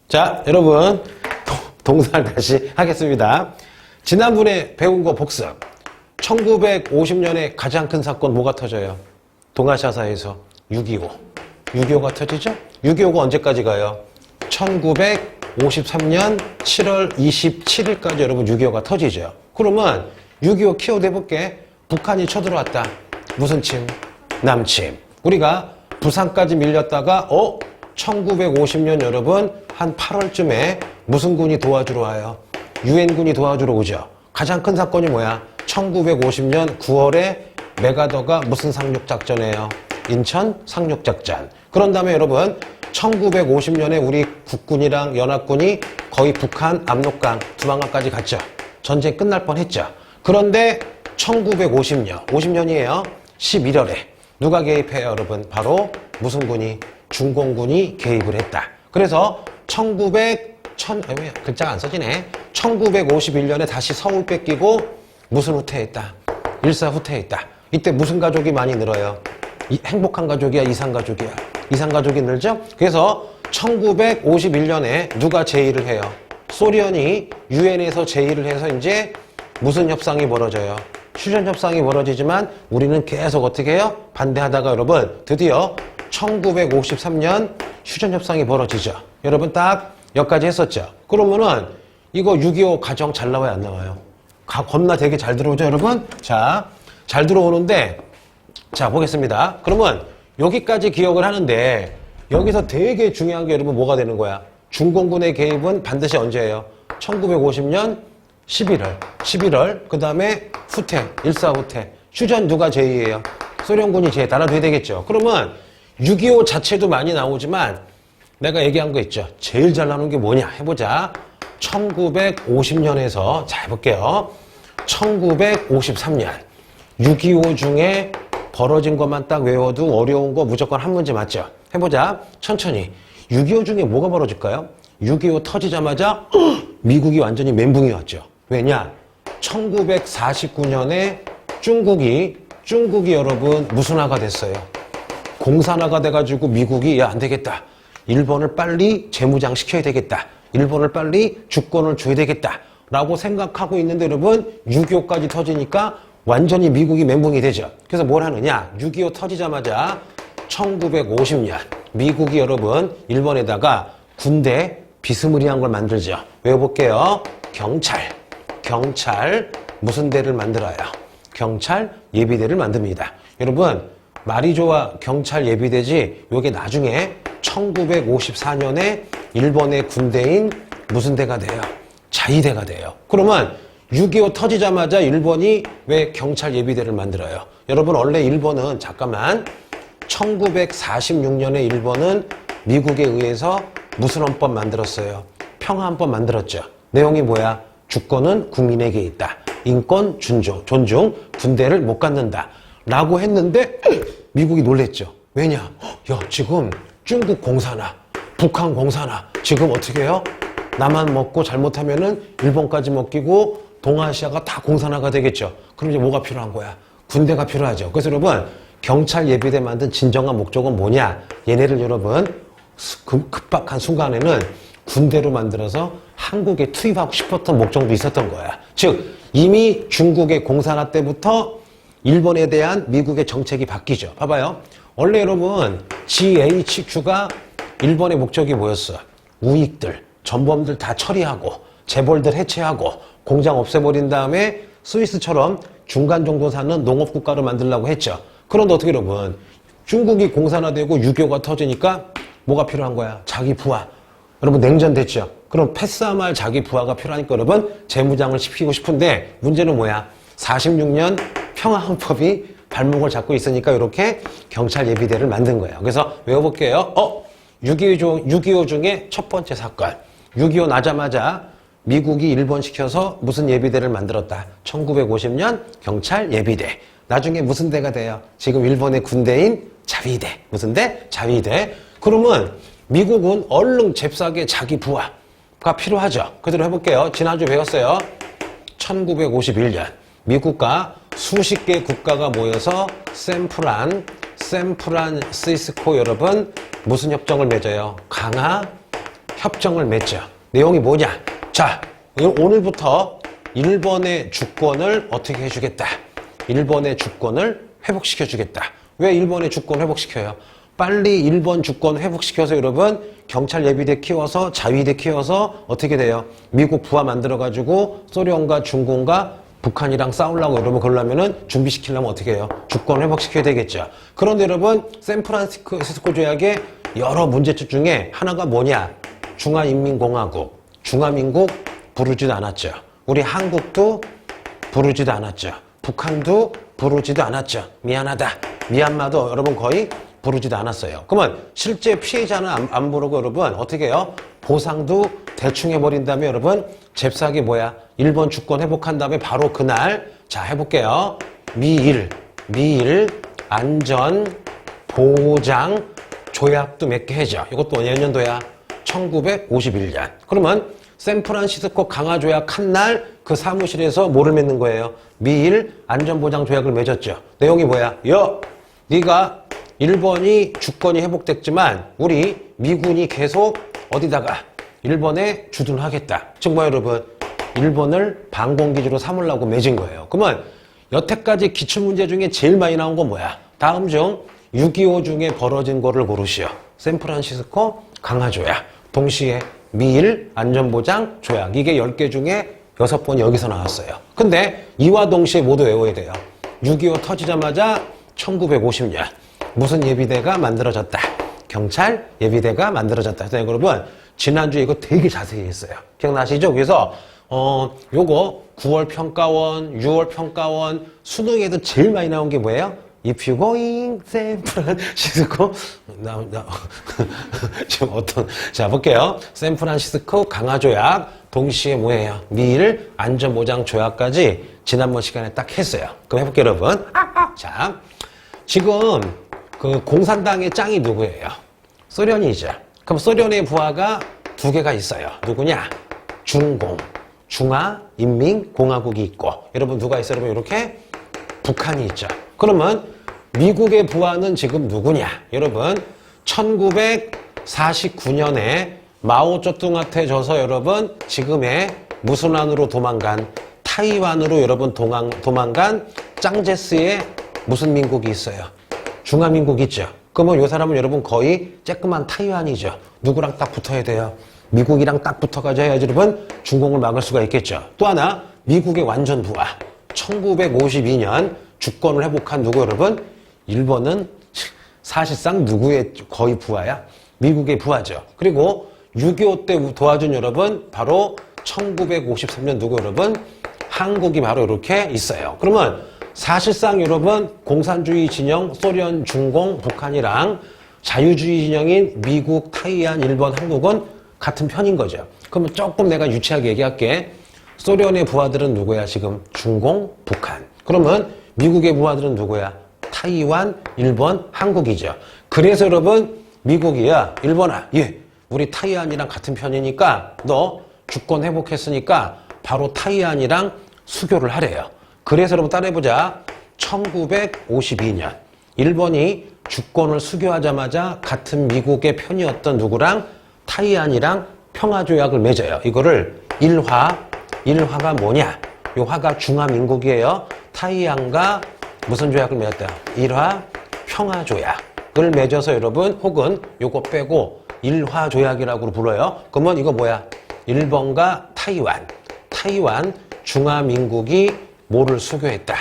자, 여러분 동사를 다시 하겠습니다. 지난번에 배운 거 복습. 1950년에 가장 큰 사건 뭐가 터져요? 동아시아사에서 6.25. 6.25가 터지죠? 6.25가 언제까지 가요? 1953년 7월 27일까지 여러분 6.25가 터지죠. 그러면 6.25 키워드 해볼게. 북한이 쳐들어왔다. 무슨 침? 남침. 우리가 부산까지 밀렸다가 1950년 여러분 한 8월쯤에 무슨 군이 도와주러 와요? 유엔군이 도와주러 오죠. 가장 큰 사건이 뭐야? 1950년 9월에 메가더가 무슨 상륙작전이에요? 인천 상륙작전. 그런 다음에 여러분 1950년에 우리 국군이랑 연합군이 거의 북한 압록강, 두만강까지 갔죠. 전쟁 끝날 뻔했죠. 그런데 1950년, 50년이에요. 11월에 누가 개입해요, 여러분? 바로 무슨 군이? 중공군이 개입을 했다. 그래서 글자가 안 써지네. 1951년에 다시 서울 뺏기고 무슨 후퇴했다? 일사 후퇴했다. 이때 무슨 가족이 많이 늘어요? 행복한 가족이야, 이상 가족이야? 이상 가족이 늘죠? 그래서 1951년에 누가 제의를 해요? 소련이 유엔에서 제의를 해서 이제 무슨 협상이 벌어져요? 휴전 협상이 벌어지지만 우리는 계속 어떻게 해요? 반대하다가 여러분 드디어 1953년 휴전 협상이 벌어지죠. 여러분 딱 여기까지 했었죠. 그러면은 이거 6.25 가정 잘 나와요, 안 나와요? 겁나 되게 잘 들어오죠, 여러분? 자, 잘 들어오는데 자, 보겠습니다. 그러면 여기까지 기억을 하는데 여기서 되게 중요한 게 여러분 뭐가 되는 거야? 중공군의 개입은 반드시 언제예요? 1950년 11월. 그 다음에 후퇴, 일사 후퇴. 휴전 누가 제의해요? 소련군이 제의. 따라줘야 되겠죠. 그러면 6.25 자체도 많이 나오지만 내가 얘기한 거 있죠. 제일 잘 나오는 게 뭐냐? 해보자. 1950년에서 자, 해볼게요. 1953년 6.25 중에 벌어진 것만 딱 외워도 어려운 거 무조건 한 문제 맞죠? 해보자. 천천히. 6.25 중에 뭐가 벌어질까요? 6.25 터지자마자 미국이 완전히 멘붕이 왔죠. 왜냐? 1949년에 중국이 여러분 무슨화가 됐어요? 공산화가 돼가지고 미국이 야, 안 되겠다. 일본을 빨리 재무장 시켜야 되겠다. 일본을 빨리 주권을 줘야 되겠다. 라고 생각하고 있는데 여러분 6.25까지 터지니까 완전히 미국이 멘붕이 되죠. 그래서 뭘 하느냐? 6.25 터지자마자 1950년 미국이 여러분 일본에다가 군대 비스무리한 걸 만들죠. 외워볼게요. 경찰 무슨 대를 만들어요? 경찰 예비대를 만듭니다. 여러분 말이 좋아 경찰 예비대지 요게 나중에 1954년에 일본의 군대인 무슨 대가 돼요? 자위대가 돼요. 그러면 6.25 터지자마자 일본이 왜 경찰 예비대를 만들어요? 여러분 원래 일본은 1946년에 일본은 미국에 의해서 무슨 헌법 만들었어요? 평화헌법 만들었죠. 내용이 뭐야? 주권은 국민에게 있다. 인권 존중, 군대를 못 갖는다. 라고 했는데 미국이 놀랬죠. 왜냐? 야, 지금 중국 공산화, 북한 공산화 지금 어떻게 해요? 나만 먹고 잘못하면은 일본까지 먹히고 동아시아가 다 공산화가 되겠죠. 그럼 이제 뭐가 필요한 거야? 군대가 필요하죠. 그래서 여러분 경찰 예비대 만든 진정한 목적은 뭐냐? 얘네를 여러분 급박한 순간에는 군대로 만들어서 한국에 투입하고 싶었던 목적도 있었던 거야. 즉 이미 중국의 공산화 때부터 일본에 대한 미국의 정책이 바뀌죠. 봐봐요. 원래 여러분 GHQ가 일본의 목적이 뭐였어? 우익들, 전범들 다 처리하고 재벌들 해체하고 공장 없애버린 다음에 스위스처럼 중간 정도 사는 농업국가를 만들려고 했죠. 그런데 어떻게 여러분 중국이 공산화되고 6.25가 터지니까 뭐가 필요한 거야? 자기 부하. 여러분 냉전 됐죠? 그럼 패스아말 자기 부하가 필요하니까 여러분 재무장을 시키고 싶은데 문제는 뭐야? 46년 평화헌법이 발목을 잡고 있으니까 이렇게 경찰 예비대를 만든 거예요. 그래서 외워볼게요. 6.25 중에 첫 번째 사건. 6.25 나자마자 미국이 일본 시켜서 무슨 예비대를 만들었다. 1950년 경찰 예비대. 나중에 무슨 대가 돼요? 지금 일본의 군대인 자위대. 무슨 대? 자위대. 그러면 미국은 얼른 잽싸게 자기 부하가 필요하죠. 그대로 해볼게요. 지난주 배웠어요. 1951년 미국과 수십 개 국가가 모여서 샌프란시스코 여러분 무슨 협정을 맺어요? 강화 협정을 맺죠. 내용이 뭐냐? 자, 오늘부터 일본의 주권을 어떻게 해주겠다. 일본의 주권을 회복시켜주겠다. 왜 일본의 주권 회복시켜요? 빨리 일본 주권 회복시켜서 여러분 경찰 예비대 키워서 자위대 키워서 어떻게 돼요? 미국 부하 만들어가지고 소련과 중공과 북한이랑 싸우려고 여러분 그러려면은 준비시키려면 어떻게 해요? 주권 회복시켜야 되겠죠. 그런데 여러분 샌프란시스코 조약의 여러 문제점 중에 하나가 뭐냐? 중화인민공화국, 중화민국 부르지도 않았죠. 우리 한국도 부르지도 않았죠. 북한도 부르지도 않았죠. 미안하다. 미얀마도 여러분 거의 부르지도 않았어요. 그러면 실제 피해자는 안 부르고 여러분 어떻게 해요? 보상도 대충 해버린 다음에 여러분 잽싸게 뭐야? 일본 주권 회복한 다음에 바로 그날 자 해볼게요. 미일 안전 보장 조약도 맺게 해줘. 이것도 몇 년도야? 1951년. 그러면 샌프란시스코 강화조약 한 날 그 사무실에서 뭐를 맺는 거예요? 미일 안전보장 조약을 맺었죠. 내용이 뭐야? 네가 일본이 주권이 회복됐지만 우리 미군이 계속 어디다가 일본에 주둔하겠다. 즉 뭐야 여러분? 일본을 방공기지로 삼으려고 맺은 거예요. 그러면 여태까지 기출문제 중에 제일 많이 나온 건 뭐야? 다음 중 6.25 중에 벌어진 거를 고르시오. 샌프란시스코 강화조약. 동시에 미일 안전보장 조약. 이게 10개 중에 6번 여기서 나왔어요. 근데 이와 동시에 모두 외워야 돼요. 6.25 터지자마자 1950년 무슨 예비대가 만들어졌다. 경찰 예비대가 만들어졌다. 여러분 지난주에 이거 되게 자세히 했어요. 기억나시죠? 그래서 요거 9월 평가원, 6월 평가원, 수능에도 제일 많이 나온 게 뭐예요? If you going 샌프란시스코 지금 자 볼게요. 샌프란시스코 강화조약 동시에 뭐예요? 미일 안전보장 조약까지 지난번 시간에 딱 했어요. 그럼 해볼게요 여러분. 자 지금 그 공산당의 짱이 누구예요? 소련이죠. 그럼 소련의 부하가 두 개가 있어요. 누구냐? 중공, 중화인민공화국이 있고 여러분 누가 있어요? 여러분 이렇게 북한이 있죠. 그러면 미국의 부하는 지금 누구냐? 여러분 1949년에 마오쩌둥한테 져서 여러분 지금의 무순환으로 도망간 타이완으로 여러분 도망간 짱제스의 무슨 민국이 있어요? 중화민국이 있죠. 그러면 이 사람은 여러분 거의 쬐끄만 타이완이죠. 누구랑 딱 붙어야 돼요? 미국이랑 딱 붙어가지고 해야지 여러분 중공을 막을 수가 있겠죠. 또 하나 미국의 완전 부하 1952년 주권을 회복한 누구 여러분? 일본은 사실상 누구의 거의 부하야? 미국의 부하죠. 그리고 6.25 때 도와준 여러분 바로 1953년 누구 여러분? 한국이 바로 이렇게 있어요. 그러면 사실상 여러분 공산주의 진영 소련, 중공, 북한이랑 자유주의 진영인 미국, 타이완, 일본, 한국은 같은 편인 거죠. 그러면 조금 내가 유치하게 얘기할게. 소련의 부하들은 누구야? 지금 중공, 북한. 그러면 미국의 부하들은 누구야? 타이완, 일본, 한국이죠. 그래서 여러분 미국이야 일본아 우리 타이완이랑 같은 편이니까 너 주권 회복했으니까 바로 타이완이랑 수교를 하래요. 그래서 여러분 따라해보자. 1952년 일본이 주권을 수교하자마자 같은 미국의 편이었던 누구랑? 타이완이랑 평화조약을 맺어요. 이거를 일화가 뭐냐? 요 화가 중화민국이에요. 타이완과 무슨 조약을 맺었다? 일화 평화조약을 맺어서 여러분 혹은 요거 빼고 일화조약이라고 불러요. 그러면 이거 뭐야? 일본과 타이완 중화민국이 뭐를 수교했다?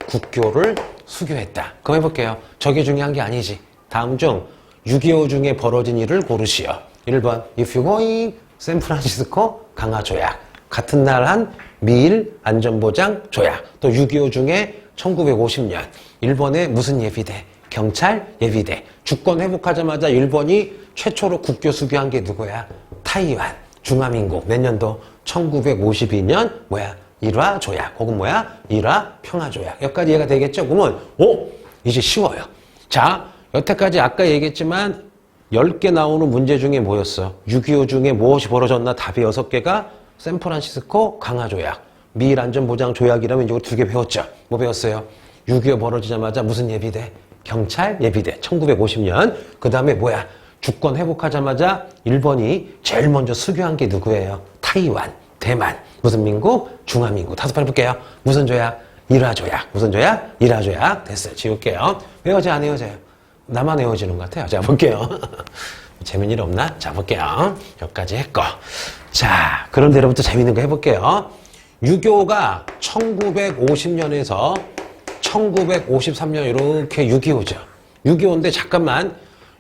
국교를 수교했다. 그럼 해볼게요. 저게 중요한 게 아니지. 다음 중 6.25 중에 벌어진 일을 고르시오. 1번 If you going 샌프란시스코 강화조약. 같은 날 한 미일 안전보장 조약. 또 6.25 중에 1950년 일본의 무슨 예비대? 경찰 예비대. 주권 회복하자마자 일본이 최초로 국교 수교한 게 누구야? 타이완 중화민국. 몇 년도? 1952년 뭐야? 일화 조약 혹은 뭐야? 일화 평화조약. 여기까지 이해가 되겠죠? 그러면 이제 쉬워요. 자, 여태까지 아까 얘기했지만 10개 나오는 문제 중에 뭐였어? 6.25 중에 무엇이 벌어졌나? 답이 6개가 샌프란시스코 강화조약, 미일 안전보장 조약이라면 이거 2개 배웠죠? 뭐 배웠어요? 6.25 벌어지자마자 무슨 예비대? 경찰 예비대. 1950년. 그 다음에 뭐야? 주권 회복하자마자 일본이 제일 먼저 수교한 게 누구예요? 타이완, 대만. 무슨 민국? 중화민국. 다섯 번 해볼게요. 무슨 조약? 일화조약. 무슨 조약? 일화조약. 됐어요. 지울게요. 외워져 안 외워져요? 나만 외워지는 것 같아요. 자, 볼게요. 재밌는 일 없나? 자, 볼게요. 여기까지 했고. 자, 그런데 여러분부터 재밌는 거 해볼게요. 유교가 1950년에서 1953년 이렇게 6.25죠. 6.25인데 잠깐만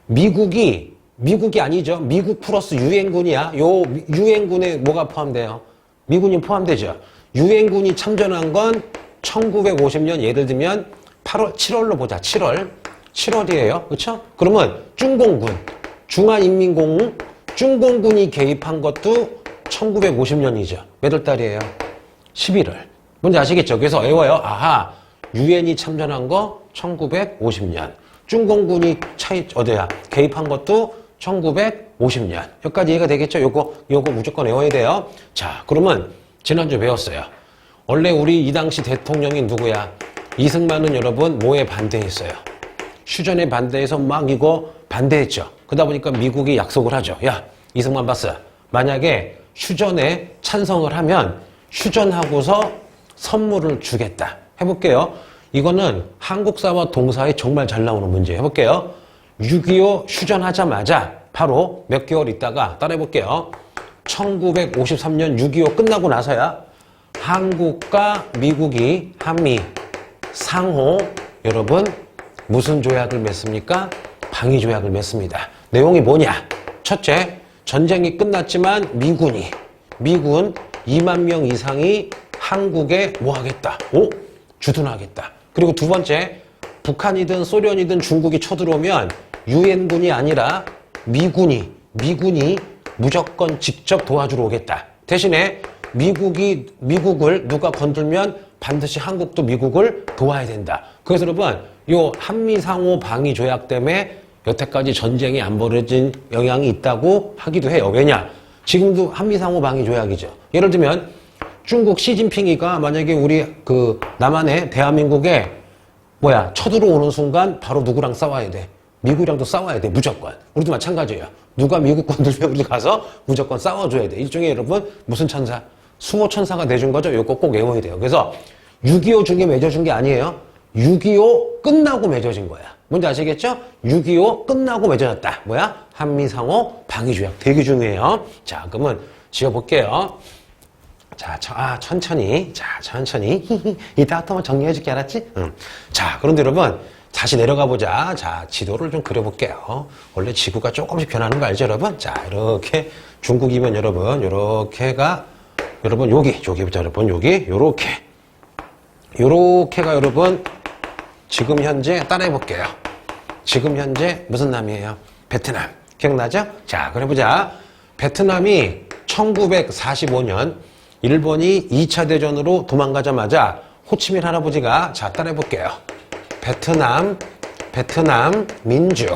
미국이 아니죠. 미국 플러스 유엔군이야. 요 유엔군에 뭐가 포함돼요? 미군이 포함되죠. 유엔군이 참전한 건 1950년 예를 들면 8월, 7월로 보자. 7월이에요. 그렇죠? 그러면 중공군, 중공군이 개입한 것도 1950년이죠. 몇 월 달이에요? 11월. 뭔지 아시겠죠? 그래서 외워요. 아하, 유엔이 참전한 거 1950년. 중공군이 개입한 것도 1950년. 여기까지 이해가 되겠죠? 요거 무조건 외워야 돼요. 자, 그러면 지난주 배웠어요. 원래 우리 이 당시 대통령이 누구야? 이승만은 여러분 뭐에 반대했어요? 휴전에 반대해서 막 이거 반대했죠. 그러다 보니까 미국이 약속을 하죠. 야, 이승만 봤어. 만약에 휴전에 찬성을 하면 휴전하고서 선물을 주겠다. 해볼게요. 이거는 한국사와 동사에 정말 잘 나오는 문제 해볼게요. 6.25 휴전하자마자 바로 몇 개월 있다가 따라해볼게요. 1953년 6.25 끝나고 나서야 한국과 미국이 한미 상호 여러분 무슨 조약을 맺습니까? 방위조약을 맺습니다. 내용이 뭐냐? 첫째, 전쟁이 끝났지만 미군 2만 명 이상이 한국에 뭐 하겠다? 주둔하겠다. 그리고 두 번째, 북한이든 소련이든 중국이 쳐들어오면 유엔군이 아니라 미군이 무조건 직접 도와주러 오겠다. 대신에 미국을 누가 건들면 반드시 한국도 미국을 도와야 된다. 그래서 여러분, 요 한미상호 방위 조약 때문에 여태까지 전쟁이 안 벌어진 영향이 있다고 하기도 해요. 왜냐? 지금도 한미상호 방위 조약이죠. 예를 들면 중국 시진핑이가 만약에 우리 남한에 대한민국에 쳐들어오는 순간 바로 누구랑 싸워야 돼? 미국이랑도 싸워야 돼. 무조건. 우리도 마찬가지예요. 누가 미국 건들면 우리 가서 무조건 싸워줘야 돼. 일종의 여러분 무슨 천사? 수호천사가 내준 거죠. 이거 꼭 외워야 돼요. 그래서 6.25 중에 맺어준 게 아니에요. 6.25 끝나고 맺어진 거야. 뭔지 아시겠죠? 6.25 끝나고 맺어졌다. 한미상호 방위조약. 되게 중요해요. 자, 그러면 지어볼게요. 자, 천천히. 이따부터 정리해줄게, 알았지? 응. 자, 그런데 여러분, 다시 내려가 보자. 자, 지도를 좀 그려볼게요. 원래 지구가 조금씩 변하는 거 알죠, 여러분? 자, 이렇게 중국이면 여러분, 요렇게가 여러분, 여기부터 여러분, 요렇게가 여러분, 지금 현재 따라해볼게요. 지금 현재 무슨 남이에요? 베트남. 기억나죠? 자, 그래 보자. 베트남이 1945년 일본이 2차 대전으로 도망가자마자 호치민 할아버지가 따라해볼게요. 베트남 민주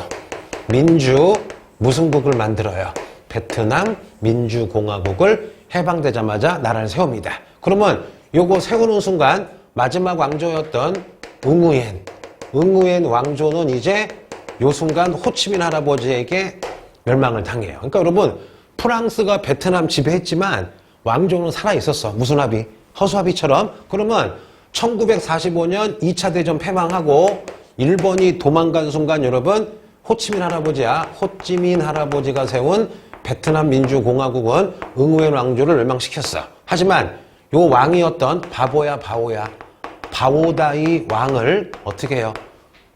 무슨 국을 만들어요? 베트남 민주공화국을 해방되자마자 나라를 세웁니다. 그러면 요거 세우는 순간 마지막 왕조였던 응우엔 왕조는 이제 요 순간 호치민 할아버지에게 멸망을 당해요. 그러니까 여러분 프랑스가 베트남 지배했지만 왕조는 살아있었어. 무슨 합의? 허수아비처럼. 그러면 1945년 2차 대전 패망하고 일본이 도망간 순간 여러분 호치민 할아버지가 세운 베트남 민주공화국은 응우엔 왕조를 멸망시켰어. 하지만 요 왕이었던 바오다이 왕을 어떻게 해요?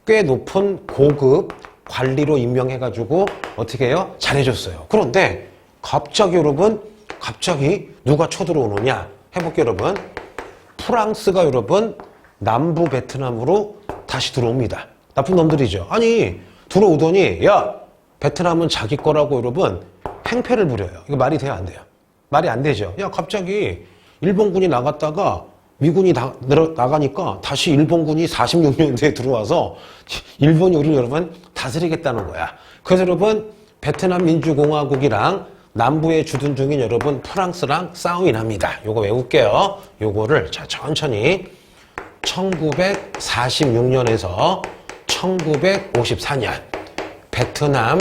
꽤 높은 고급 관리로 임명해가지고 어떻게 해요? 잘해줬어요. 그런데 갑자기 누가 쳐들어오느냐? 해볼게요, 여러분. 프랑스가 여러분 남부 베트남으로 다시 들어옵니다. 나쁜 놈들이죠. 아니 들어오더니 야 베트남은 자기 거라고 여러분 행패를 부려요. 이거 말이 돼요, 안 돼요? 말이 안 되죠. 야 갑자기 일본군이 나갔다가 미군이 나가니까 다시 일본군이 46년대에 들어와서 일본이 우리를 여러분 다스리겠다는 거야. 그래서 여러분 베트남 민주공화국이랑 남부에 주둔 중인 여러분 프랑스랑 싸움이 납니다. 요거 외울게요. 요거를 천천히 1946년에서 1954년 베트남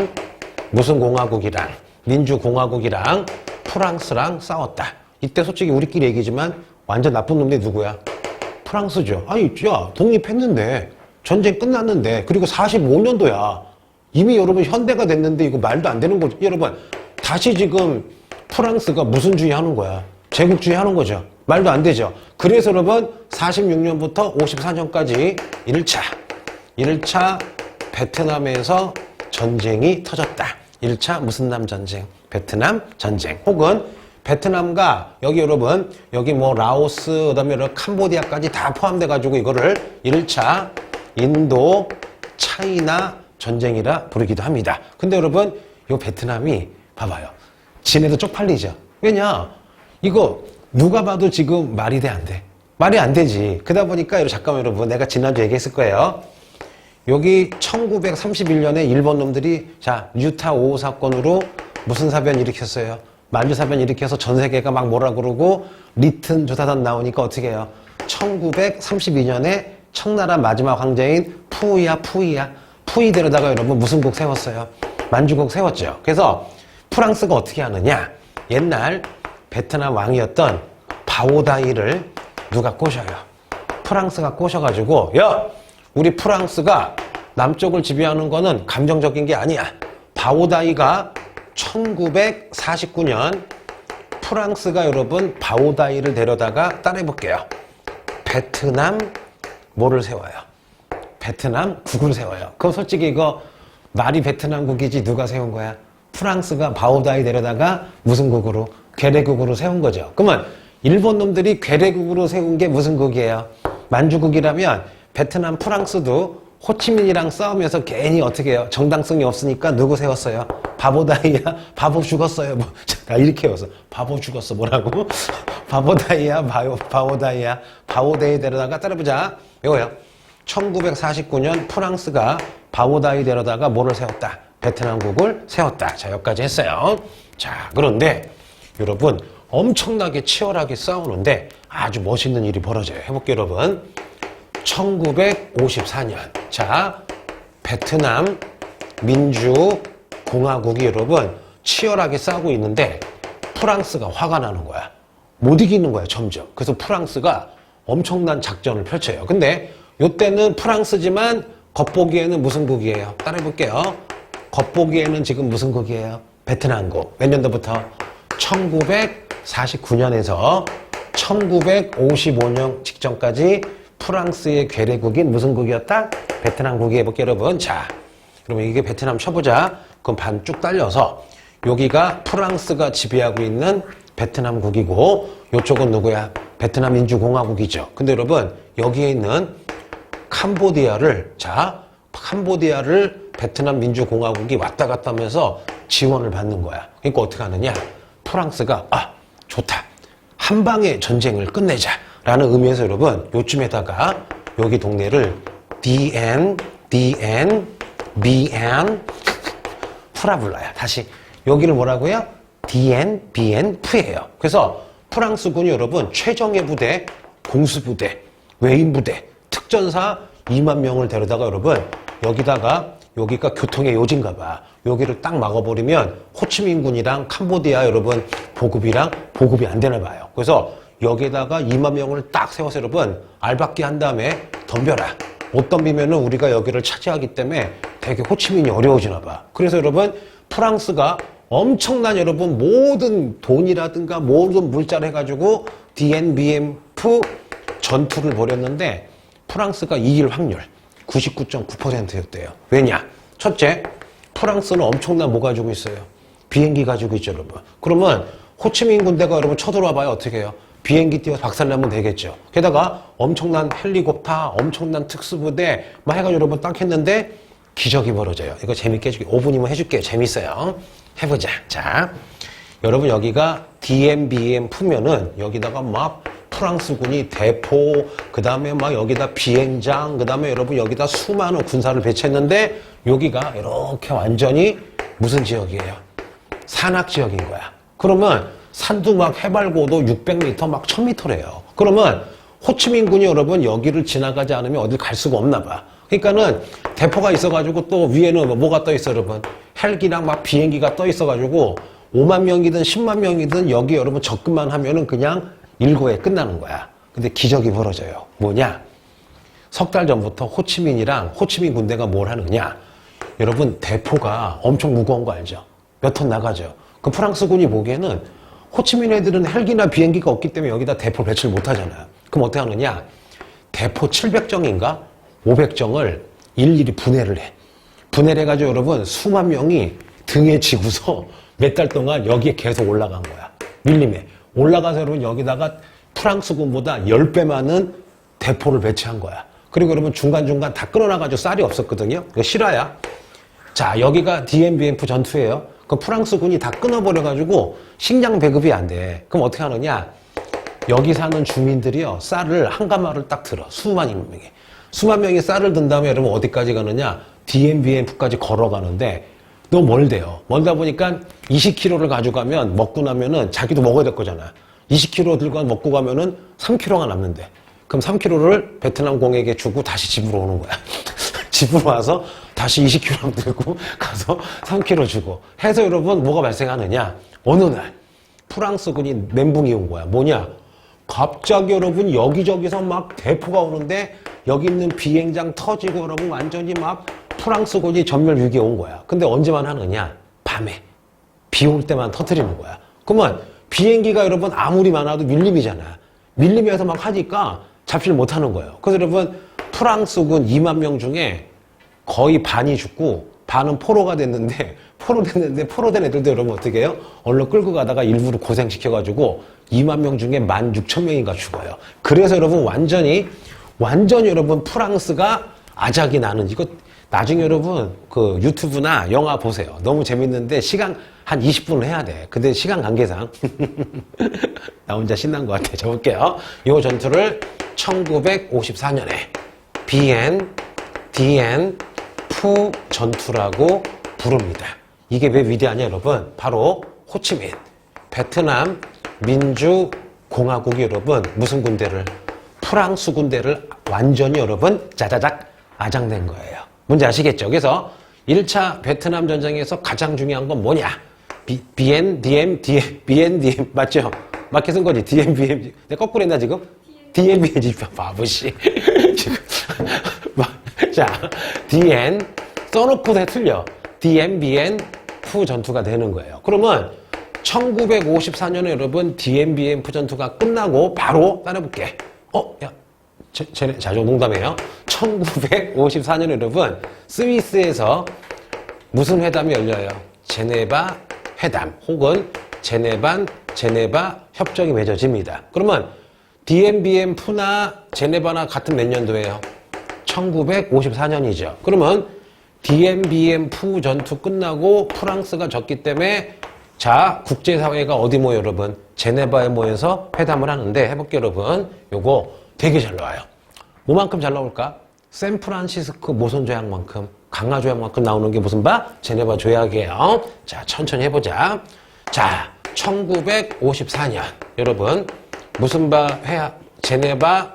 무슨 공화국이랑 민주공화국이랑 프랑스랑 싸웠다. 이때 솔직히 우리끼리 얘기지만 완전 나쁜 놈들이 누구야? 프랑스죠. 아니, 야, 독립했는데, 전쟁 끝났는데, 그리고 45년도야. 이미 여러분 현대가 됐는데 이거 말도 안 되는 거죠. 여러분, 다시 지금 프랑스가 무슨 주의 하는 거야? 제국주의 하는 거죠. 말도 안 되죠. 그래서 여러분, 46년부터 54년까지 1차 베트남에서 전쟁이 터졌다. 1차 무슨 남 전쟁? 베트남 전쟁. 혹은 베트남과 여기 여러분 여기 뭐 라오스 그다음에 여러 캄보디아까지 다 포함돼 가지고 이거를 1차 인도 차이나 전쟁이라 부르기도 합니다. 근데 여러분 이 베트남이 봐봐요. 지네도 쪽팔리죠. 왜냐? 이거 누가 봐도 지금 말이 돼 안 돼? 말이 안 되지. 그러다 보니까 잠깐만 여러분 내가 지난주에 얘기했을 거예요. 여기 1931년에 일본 놈들이 자 유타 5.5 사건으로 무슨 사변 일으켰어요? 만주 사변 일으켜서 전 세계가 막 뭐라 그러고 리튼 조사단 나오니까 어떻게 해요? 1932년에 청나라 마지막 황제인 푸이 데려다가 여러분 무슨 국 세웠어요? 만주국 세웠죠. 그래서 프랑스가 어떻게 하느냐? 옛날 베트남 왕이었던 바오다이를 누가 꼬셔요? 프랑스가 꼬셔가지고 야! 우리 프랑스가 남쪽을 지배하는 거는 감정적인 게 아니야. 바오다이가 1949년 프랑스가 여러분 바오다이를 데려다가 따라해볼게요. 베트남 뭐를 세워요? 베트남 국을 세워요. 그럼 솔직히 이거 말이 베트남국이지 누가 세운 거야? 프랑스가 바오다이 데려다가 무슨 국으로? 괴뢰국으로 세운 거죠. 그러면 일본 놈들이 괴뢰국으로 세운 게 무슨 국이에요? 만주국이라면 베트남 프랑스도 호치민이랑 싸우면서 괜히 어떻게 해요? 정당성이 없으니까 누구 세웠어요? 바보다이야? 바보 죽었어요. 뭐, 이렇게 해서 바보 죽었어. 뭐라고? 바보다이야? 바오다이야? 바오다이 데려다가 따라보자. 이거요. 1949년 프랑스가 바오다이 데려다가 뭐를 세웠다? 베트남국을 세웠다. 자, 여기까지 했어요. 자, 그런데 여러분 엄청나게 치열하게 싸우는데 아주 멋있는 일이 벌어져요. 해볼게요, 여러분. 1954년. 자, 베트남 민주공화국이 여러분 치열하게 싸우고 있는데 프랑스가 화가 나는 거야. 못 이기는 거야, 점점. 그래서 프랑스가 엄청난 작전을 펼쳐요. 근데 이때는 프랑스지만 겉보기에는 무슨 국이에요? 따라해볼게요. 겉보기에는 지금 무슨 국이에요? 베트남국. 몇 년도부터? 1949년에서 1955년 직전까지 프랑스의 괴뢰국인 무슨 국이었다? 베트남국이 해볼게요, 여러분. 자, 그러면 이게 베트남 쳐보자. 그럼 반 쭉 딸려서 여기가 프랑스가 지배하고 있는 베트남국이고 이쪽은 누구야? 베트남 민주공화국이죠. 근데 여러분 여기에 있는 캄보디아를 베트남 민주공화국이 왔다 갔다 하면서 지원을 받는 거야. 그러니까 어떻게 하느냐? 프랑스가 좋다. 한 방에 전쟁을 끝내자라는 의미에서 여러분 요쯤에다가 여기 동네를 DN 푸라 불러요. 다시 여기를 뭐라고요? DN 푸예요. 그래서 프랑스군이 여러분 최정예 부대, 공수부대, 외인부대, 특전사 2만 명을 데려다가 여러분 여기가 교통의 요지인가 봐. 여기를 딱 막아버리면 호치민군이랑 캄보디아 여러분 보급이 안 되나 봐요. 그래서 여기에다가 2만 명을 딱 세워서 여러분 알박기 한 다음에 덤벼라. 못 덤비면은 우리가 여기를 차지하기 때문에 되게 호치민이 어려워지나 봐. 그래서 여러분 프랑스가 엄청난 여러분 모든 돈이라든가 모든 물자를 해가지고 DNBMF 전투를 벌였는데 프랑스가 이길 확률 99.9%였대요. 왜냐? 첫째, 프랑스는 엄청난 뭐 가지고 있어요? 비행기 가지고 있죠, 여러분. 그러면 호치민 군대가 여러분 쳐들어와 봐요. 어떻게 해요? 비행기 띄워서 박살내면 되겠죠. 게다가 엄청난 헬리콥터, 엄청난 특수부대 막 해가지고 여러분 딱 했는데 기적이 벌어져요. 이거 재밌게 해줄게요. 5분이면 해줄게요. 재밌어요. 해보자. 자, 여러분 여기가 DMBM 풀면은 여기다가 막 프랑스군이 대포, 그 다음에 막 여기다 비행장, 그 다음에 여러분 여기다 수많은 군사를 배치했는데 여기가 이렇게 완전히 무슨 지역이에요? 산악 지역인 거야. 그러면 산도 막 해발고도 600m 막 1000m래요. 그러면 호치민군이 여러분 여기를 지나가지 않으면 어딜 갈 수가 없나 봐. 그러니까는 대포가 있어가지고 또 위에는 뭐가 떠 있어, 여러분? 헬기랑 막 비행기가 떠 있어가지고 5만 명이든 10만 명이든 여기 여러분 접근만 하면은 그냥 일거에 끝나는 거야. 근데 기적이 벌어져요. 뭐냐? 석 달 전부터 호치민이랑 호치민 군대가 뭘 하느냐? 여러분 대포가 엄청 무거운 거 알죠? 몇 톤 나가죠? 그 프랑스군이 보기에는 호치민 애들은 헬기나 비행기가 없기 때문에 여기다 대포를 배치를 못 하잖아요. 그럼 어떻게 하느냐? 대포 700정인가? 500정을 일일이 분해를 해. 분해를 해가지고 여러분 수만 명이 등에 지고서 몇 달 동안 여기에 계속 올라간 거야. 밀림에. 올라가서 여러분 여기다가 프랑스군보다 10배 많은 대포를 배치한 거야. 그리고 여러분 중간중간 다 끊어놔가지고 쌀이 없었거든요. 이거 실화야. 자, 여기가 DMBF 전투예요. 그 프랑스군이 다 끊어버려가지고 식량 배급이 안 돼. 그럼 어떻게 하느냐? 여기 사는 주민들이요, 쌀을 한 가마를 딱 들어. 수만 명이. 수만 명이 쌀을 든 다음에 여러분 어디까지 가느냐? DMBF까지 걸어가는데 너무 멀대요. 멀다 보니까 20kg를 가져가면 먹고 나면은 자기도 먹어야 될 거잖아. 20kg 들고 먹고 가면은 3kg가 남는데. 그럼 3kg를 베트남 공에게 주고 다시 집으로 오는 거야. 집으로 와서 다시 20kg 들고 가서 3kg 주고 해서 여러분 뭐가 발생하느냐? 어느 날 프랑스군이 멘붕이 온 거야. 뭐냐? 갑자기 여러분 여기저기서 막 대포가 오는데 여기 있는 비행장 터지고 여러분 완전히 막 프랑스군이 전멸 위기에 온 거야. 근데 언제만 하느냐? 밤에. 비 올 때만 터뜨리는 거야. 그러면 비행기가 여러분 아무리 많아도 밀림이잖아. 밀림에서 막 하니까 잡지를 못하는 거예요. 그래서 여러분 프랑스군 2만 명 중에 거의 반이 죽고 반은 포로가 됐는데 포로된 애들도 여러분 어떻게 해요? 얼른 끌고 가다가 일부러 고생시켜가지고 2만 명 중에 16,000명인가 죽어요. 그래서 여러분 완전히 여러분 프랑스가 아작이 나는 이거 나중에 여러분 그 유튜브나 영화 보세요. 너무 재밌는데 시간 한 20분을 해야 돼. 근데 시간 관계상 나 혼자 신난 것 같아. 적을게요. 이 전투를 1954년에 비엔 푸 전투라고 부릅니다. 이게 왜 위대하냐 여러분? 바로 호치민 베트남 민주공화국이 여러분 무슨 군대를? 프랑스 군대를 완전히 여러분 짜자작 아장낸 거예요. 뭔지 아시겠죠? 그래서 1차 베트남 전쟁에서 가장 중요한 건 뭐냐? BNDM 맞죠? 맞게 쓴 거지. DMBM. 내가 거꾸로 했나 지금? DMBM 바보씨. 지금 자, DN 써놓고도 틀려. DMBN 푸 전투가 되는 거예요. 그러면 1954년에 여러분 DMBN 푸 전투가 끝나고 바로 따라볼게. 야, 자, 좀 농담이에요. 1954년에 여러분 스위스에서 무슨 회담이 열려요? 제네바 회담 혹은 제네바 협정이 맺어집니다. 그러면 DMBM 푸나 제네바나 같은 몇 년도예요? 1954년이죠. 그러면 DMBM 푸 전투 끝나고 프랑스가 졌기 때문에 자, 국제사회가 어디 모여 여러분? 제네바에 모여서 회담을 하는데 해볼게요 여러분. 요거 되게 잘 나와요. 뭐만큼 잘 나올까? 샌프란시스코 모선 조약만큼, 강화 조약만큼 나오는 게 무슨 바? 제네바 조약이에요. 자, 천천히 해보자. 자, 1954년 여러분 무슨 바 제네바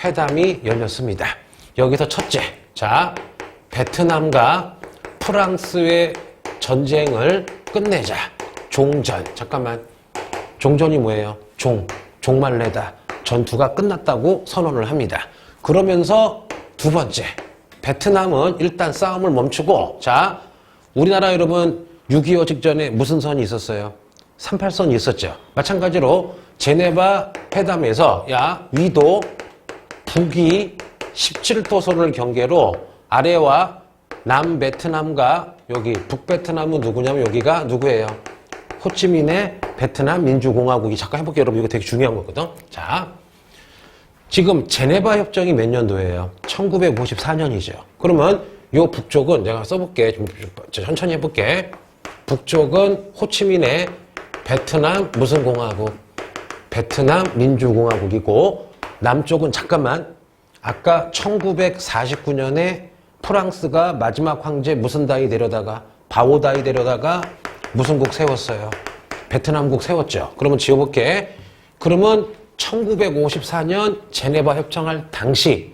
회담이 열렸습니다. 여기서 첫째, 자, 베트남과 프랑스의 전쟁을 끝내자. 종전. 잠깐만. 종전이 뭐예요? 종말레다. 전투가 끝났다고 선언을 합니다. 그러면서 두 번째, 베트남은 일단 싸움을 멈추고, 자, 우리나라 여러분 6.25 직전에 무슨 선이 있었어요? 38선이 있었죠. 마찬가지로 제네바 회담에서 야, 위도 북이 17도선을 경계로 아래와 남베트남과 여기 북베트남은 누구냐면 여기가 누구예요? 호치민의 베트남 민주공화국이. 잠깐 해볼게요 여러분. 이거 되게 중요한 거거든. 자, 지금 제네바 협정이 몇 년도예요? 1954년이죠. 그러면 요 북쪽은 내가 써볼게. 좀 천천히 해볼게. 북쪽은 호치민의 베트남 무슨 공화국? 베트남 민주공화국이고, 남쪽은 잠깐만, 아까 1949년에 프랑스가 마지막 황제 무슨 다이 데려다가 바오다이 데려다가 무슨 국 세웠어요? 베트남국 세웠죠. 그러면 지어볼게. 그러면 1954년 제네바 협정할 당시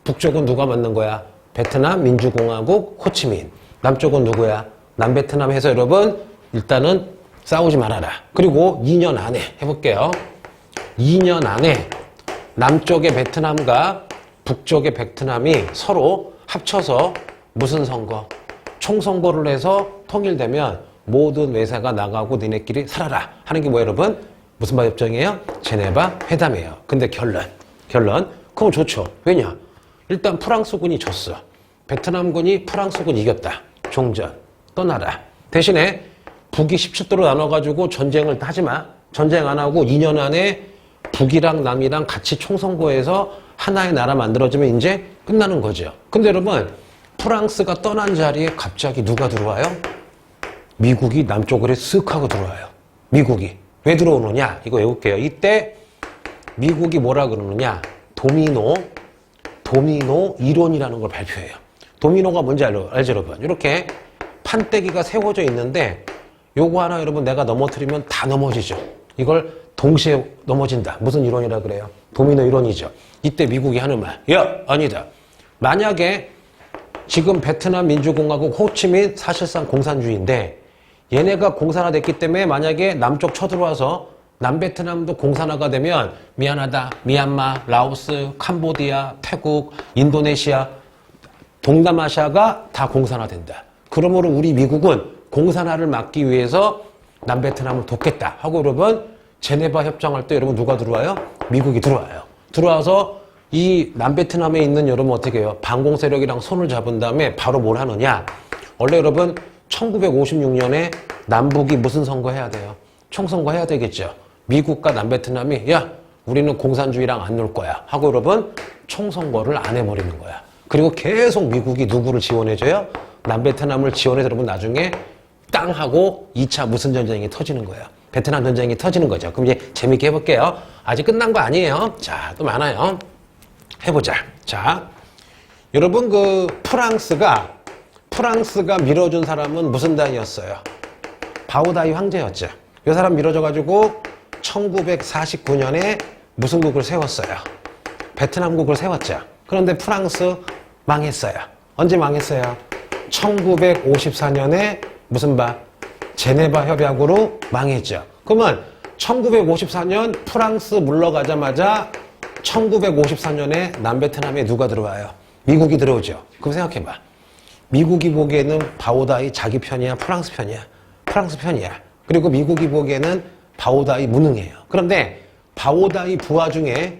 북쪽은 누가 만든 거야? 베트남 민주공화국 호치민. 남쪽은 누구야? 남베트남 해서 여러분 일단은 싸우지 말아라. 그리고 2년 안에 해볼게요. 2년 안에 남쪽의 베트남과 북쪽의 베트남이 서로 합쳐서 무슨 선거? 총선거를 해서 통일되면 모든 외세가 나가고 니네끼리 살아라 하는 게 뭐예요, 여러분? 무슨 바 협정이에요? 제네바 회담이에요. 근데 결론 그럼 좋죠. 왜냐? 일단 프랑스군이 졌어. 베트남군이 프랑스군 이겼다. 종전 떠나라. 대신에 북이 17도로 나눠가지고 전쟁을 하지 마. 전쟁 안 하고 2년 안에 북이랑 남이랑 같이 총선거해서 하나의 나라 만들어지면 이제 끝나는 거죠. 근데 여러분 프랑스가 떠난 자리에 갑자기 누가 들어와요? 미국이 남쪽으로 쓱 하고 들어와요. 미국이. 왜 들어오느냐? 이거 외울게요. 이때 미국이 뭐라 그러느냐? 도미노 이론이라는 걸 발표해요. 도미노가 뭔지 알죠, 여러분? 이렇게 판때기가 세워져 있는데 요거 하나 여러분 내가 넘어뜨리면 다 넘어지죠. 이걸 동시에 넘어진다. 무슨 이론이라 그래요? 도미노 이론이죠. 이때 미국이 하는 말. 야, 아니다. 만약에 지금 베트남 민주공화국 호치민 사실상 공산주의인데 얘네가 공산화됐기 때문에 만약에 남쪽 쳐들어와서 남베트남도 공산화가 되면 미안하다. 미얀마, 라오스, 캄보디아, 태국, 인도네시아, 동남아시아가 다 공산화된다. 그러므로 우리 미국은 공산화를 막기 위해서 남베트남을 돕겠다 하고 여러분 제네바 협정할 때 여러분 누가 들어와요? 미국이 들어와요. 들어와서 이 남베트남에 있는 여러분 어떻게 해요? 반공 세력이랑 손을 잡은 다음에 바로 뭘 하느냐? 원래 여러분 1956년에 남북이 무슨 선거 해야 돼요? 총선거 해야 되겠죠. 미국과 남베트남이 야 우리는 공산주의랑 안 놀 거야 하고 여러분 총선거를 안 해버리는 거야. 그리고 계속 미국이 누구를 지원해줘요? 남베트남을 지원해서 여러분 나중에 땅 하고 2차 무슨 전쟁이 터지는 거예요. 베트남 전쟁이 터지는 거죠. 그럼 이제 재밌게 해볼게요. 아직 끝난 거 아니에요. 자, 또 많아요. 해보자. 자, 여러분 그 프랑스가 밀어준 사람은 무슨 다이였어요? 바오다이 황제였죠. 이 사람 밀어줘가지고 1949년에 무슨 국을 세웠어요? 베트남국을 세웠죠. 그런데 프랑스 망했어요. 언제 망했어요? 1954년에 무슨 제네바 협약으로 망했죠. 그러면 1954년 프랑스 물러가자마자 1954년에 남베트남에 누가 들어와요? 미국이 들어오죠. 그럼 생각해봐. 미국이 보기에는 바오다이 자기 편이야? 프랑스 편이야? 프랑스 편이야. 그리고 미국이 보기에는 바오다이 무능해요. 그런데 바오다이 부하 중에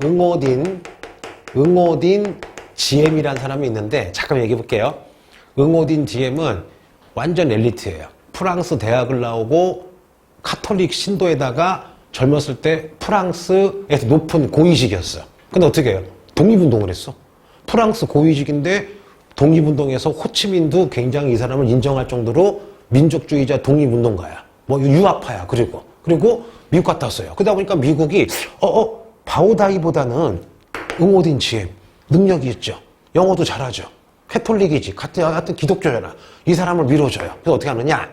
응오딘 GM이라는 사람이 있는데 잠깐 얘기해 볼게요. 응오딘 GM은 완전 엘리트예요. 프랑스 대학을 나오고 카톨릭 신도에다가 젊었을 때 프랑스에서 높은 고위직이었어. 근데 어떻게 해요? 독립운동을 했어. 프랑스 고위직인데 독립운동에서 호치민도 굉장히 이 사람을 인정할 정도로 민족주의자 독립운동가야. 뭐 유학파야. 그리고 미국 갔다 왔어요. 그러다 보니까 미국이 바오다이보다는 응오딘 GM 능력이 있죠. 영어도 잘하죠. 캐톨릭이지. 하여튼 기독교잖아. 이 사람을 밀어줘요. 그래서 어떻게 하느냐.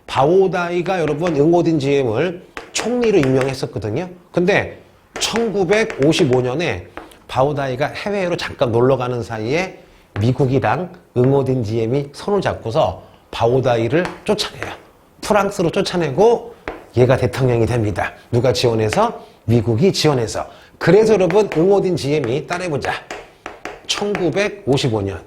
바오다이가 여러분 응오딘 GM을 총리로 임명했었거든요. 근데 1955년에 바오다이가 해외로 잠깐 놀러 가는 사이에 미국이랑 응오딘 GM이 손을 잡고서 바오다이를 쫓아내요. 프랑스로 쫓아내고 얘가 대통령이 됩니다. 누가 지원해서? 미국이 지원해서. 그래서 여러분 응오딘 GM이 따라해보자. 1955년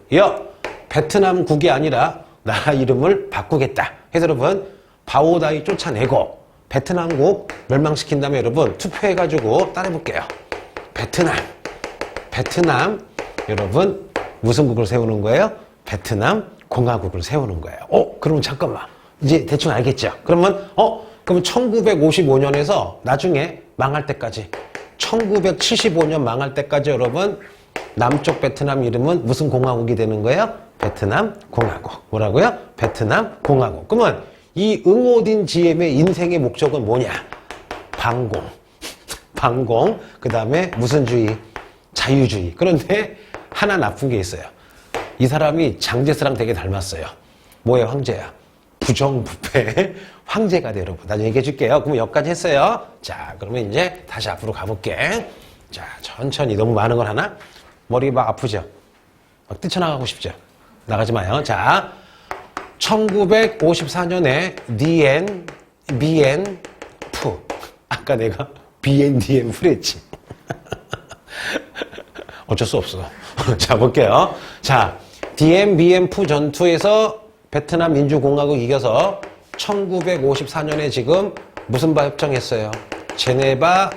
베트남국이 아니라 나라 이름을 바꾸겠다. 그래서 여러분 바오다이 쫓아내고 베트남국 멸망시킨 다음에 여러분 투표해가지고 따라해볼게요. 베트남 여러분 무슨 국을 세우는 거예요? 베트남 공화국을 세우는 거예요. 그러면 잠깐만 이제 대충 알겠죠? 그러면 1955년에서 나중에 망할 때까지 1975년 망할 때까지 여러분 남쪽 베트남 이름은 무슨 공화국이 되는 거예요? 베트남 공화국. 뭐라고요? 베트남 공화국. 그러면 이 응오딘 GM의 인생의 목적은 뭐냐? 반공. 그 다음에 무슨 주의? 자유주의. 그런데 하나 나쁜 게 있어요. 이 사람이 장제스랑 되게 닮았어요. 뭐예요? 황제야. 부정부패 황제가 돼 여러분. 나중에 얘기해 줄게요. 그럼 여기까지 했어요. 자, 그러면 이제 다시 앞으로 가볼게. 자, 천천히. 너무 많은 걸 하나? 머리 막 아프죠? 막 뛰쳐나가고 싶죠? 나가지 마요. 자, 1954년에 DN, BN, 푸. 아까 내가 BNDM 풀했지. 어쩔 수 없어. 자, 볼게요. 자, DM, BN, 푸 전투에서 베트남 민주공화국 이겨서 1954년에 지금 무슨 바 협정했어요? 제네바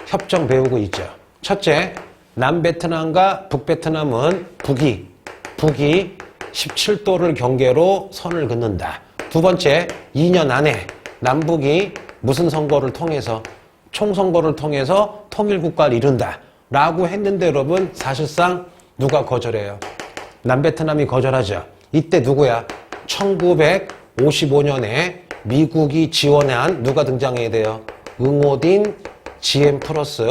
협정 배우고 있죠. 첫째, 남베트남과 북베트남은 북이 17도를 경계로 선을 긋는다. 두 번째, 2년 안에 남북이 무슨 선거를 통해서 총선거를 통해서 통일국가를 이룬다 라고 했는데 여러분 사실상 누가 거절해요? 남베트남이 거절하죠. 이때 누구야? 1955년에 미국이 지원한 누가 등장해야 돼요? 응오딘 GM 플러스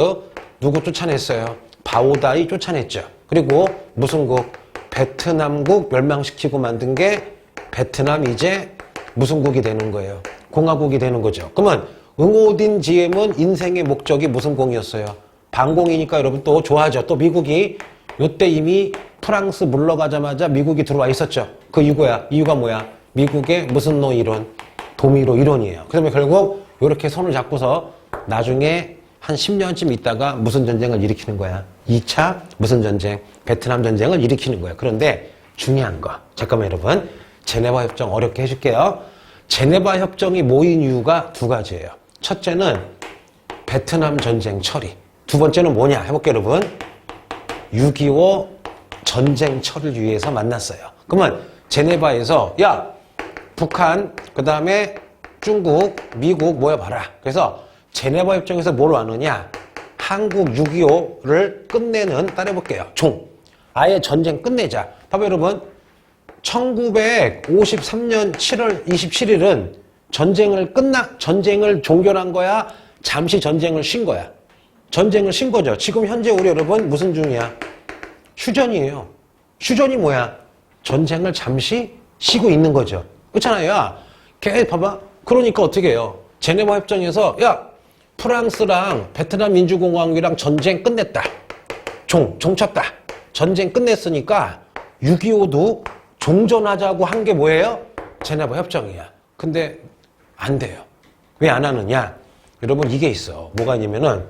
누구 쫓아냈어요? 바오다이 쫓아냈죠. 그리고 무슨 국? 베트남국 멸망시키고 만든 게 베트남 이제 무슨 국이 되는 거예요? 공화국이 되는 거죠. 그러면 응오딘 GM은 인생의 목적이 무슨 공이었어요? 반공이니까 여러분 또 좋아하죠. 또 미국이 요때 이미 프랑스 물러가자마자 미국이 들어와 있었죠. 그 이유가 뭐야? 미국의 무슨 노 이론? 도미로 이론이에요. 그러면 결국 이렇게 손을 잡고서 나중에 한 10년쯤 있다가 무슨 전쟁을 일으키는 거야? 2차 무슨 전쟁? 베트남 전쟁을 일으키는 거야. 그런데 중요한 거. 잠깐만 여러분. 제네바 협정 어렵게 해줄게요. 제네바 협정이 모인 이유가 두 가지예요. 첫째는 베트남 전쟁 처리. 두 번째는 뭐냐? 해볼게요, 여러분. 6.25 전쟁 처리를 위해서 만났어요. 그러면 제네바에서 야, 북한, 그 다음에 중국, 미국 모여봐라. 그래서 제네바 협정에서 뭘 하느냐? 한국 6.25를 끝내는, 따라해볼게요. 아예 전쟁 끝내자. 봐봐, 여러분. 1953년 7월 27일은 전쟁을 종결한 거야? 잠시 전쟁을 쉰 거야? 전쟁을 쉰 거죠. 지금 현재 우리 여러분 무슨 중이야? 휴전이에요. 휴전이 뭐야? 전쟁을 잠시 쉬고 있는 거죠. 그렇잖아요. 야, 걔 봐봐. 그러니까 어떻게 해요? 제네바 협정에서 야, 프랑스랑 베트남 민주공화국이랑 전쟁 끝냈다. 종 쳤다. 전쟁 끝냈으니까 6.25도 종전하자고 한 게 뭐예요? 제네바 협정이야. 근데 안 돼요. 왜 안 하느냐? 여러분 이게 있어. 뭐가 있냐면은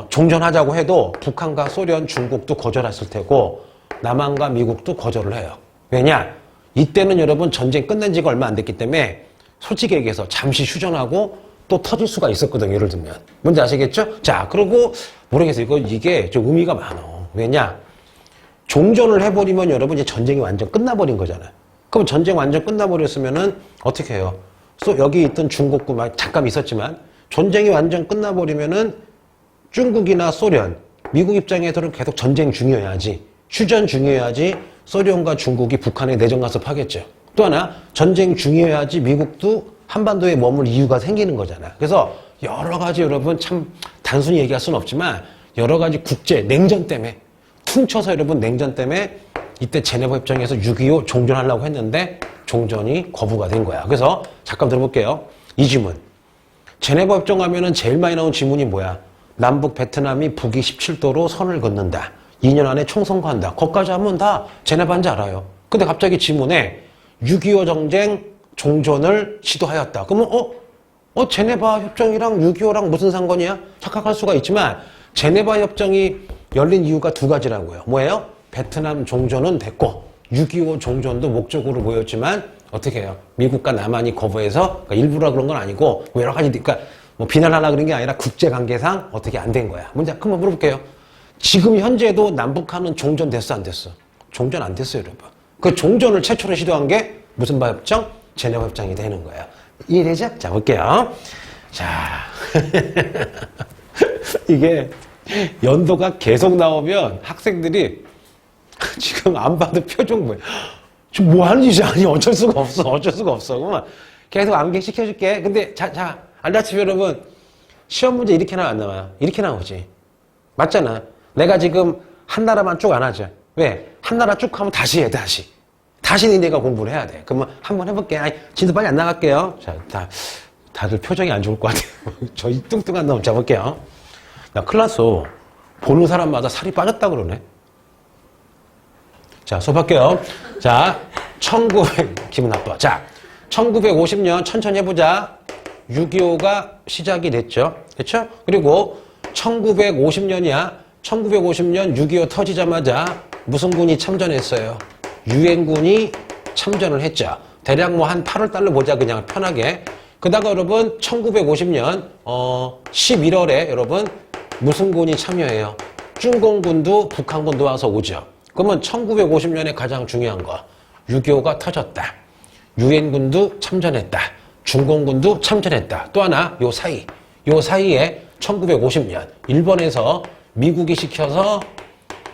종전하자고 해도 북한과 소련, 중국도 거절했을 테고 남한과 미국도 거절을 해요. 왜냐? 이때는 여러분 전쟁 끝낸 지가 얼마 안 됐기 때문에 솔직히 얘기해서 잠시 휴전하고 또 터질 수가 있었거든요. 예를 들면. 뭔지 아시겠죠? 자, 그리고 모르겠어요. 이게 좀 의미가 많아. 왜냐? 종전을 해버리면 여러분 이제 전쟁이 완전 끝나버린 거잖아요. 그럼 전쟁 완전 끝나버렸으면은 어떻게 해요? 여기 있던 중국도 잠깐 있었지만 전쟁이 완전 끝나버리면은 중국이나 소련, 미국 입장에서는 계속 전쟁 중이어야지, 휴전 중이어야지 소련과 중국이 북한에 내정 간섭하겠죠. 또 하나 전쟁 중이어야지 미국도 한반도에 머물 이유가 생기는 거잖아. 그래서 여러 가지 여러분 참 단순히 얘기할 수는 없지만 여러 가지 국제 냉전 때문에 퉁쳐서 여러분 냉전 때문에 이때 제네바 협정에서 6.25 종전하려고 했는데 종전이 거부가 된 거야. 그래서 잠깐 들어볼게요. 이 질문. 제네바 협정 하면은 제일 많이 나온 질문이 뭐야? 남북 베트남이 북이 17도로 선을 긋는다. 2년 안에 총선거한다. 거기까지 하면 다 제네바인지 알아요. 근데 갑자기 질문에 6.25 전쟁 종전을 시도하였다. 그러면 제네바 협정이랑 6.25랑 무슨 상관이야? 착각할 수가 있지만 제네바 협정이 열린 이유가 두 가지라고요. 뭐예요? 베트남 종전은 됐고 6.25 종전도 목적으로 보였지만 어떻게 해요? 미국과 남한이 거부해서 그러니까 일부러 그런 건 아니고 여러 가지 그러니까 뭐 비난하려고 그런 게 아니라 국제관계상 어떻게 안 된 거야. 먼저 한번 물어볼게요. 지금 현재도 남북한은 종전 됐어 안 됐어? 종전 안 됐어요, 여러분. 그 종전을 최초로 시도한 게 무슨 바 협정? 제네바 협정이 되는 거예요. 이해되죠? 자, 볼게요. 자, 이게 연도가 계속 나오면 학생들이 지금 안 봐도 표정 뭐야? 지금 뭐 하는 짓이야? 아니, 어쩔 수가 없어. 그러면 계속 암기시켜줄게. 근데 자, 알다시피 여러분, 시험 문제 이렇게 나와 안 나와요? 이렇게 나오지. 맞잖아. 내가 지금 한 나라만 쭉 안 하죠. 왜? 한 나라 쭉 하면 다시 해, 다시 내가 공부를 해야 돼. 그러면 한번 해볼게. 진도 빨리 안 나갈게요. 자, 다들 표정이 안 좋을 것 같아요. 저 이 뚱뚱한 놈 잡을게요. 나 큰일 났어. 보는 사람마다 살이 빠졌다 그러네. 자, 수업할게요. 자, 기분 나빠. 자, 1950년 천천히 해보자. 6.25가 시작이 됐죠. 그렇죠? 그리고 1950년이야. 1950년 6.25 터지자마자 무슨 군이 참전했어요? 유엔군이 참전을 했죠. 대략 뭐 한 8월 달로 보자 그냥 편하게. 그다가 여러분 1950년 11월에 여러분 무슨 군이 참여해요? 중공군도 북한군도 와서 오죠. 그러면 1950년에 가장 중요한 거 6.25가 터졌다. 유엔군도 참전했다. 중공군도 참전했다. 또 하나 요 사이에 1950년 일본에서 미국이 시켜서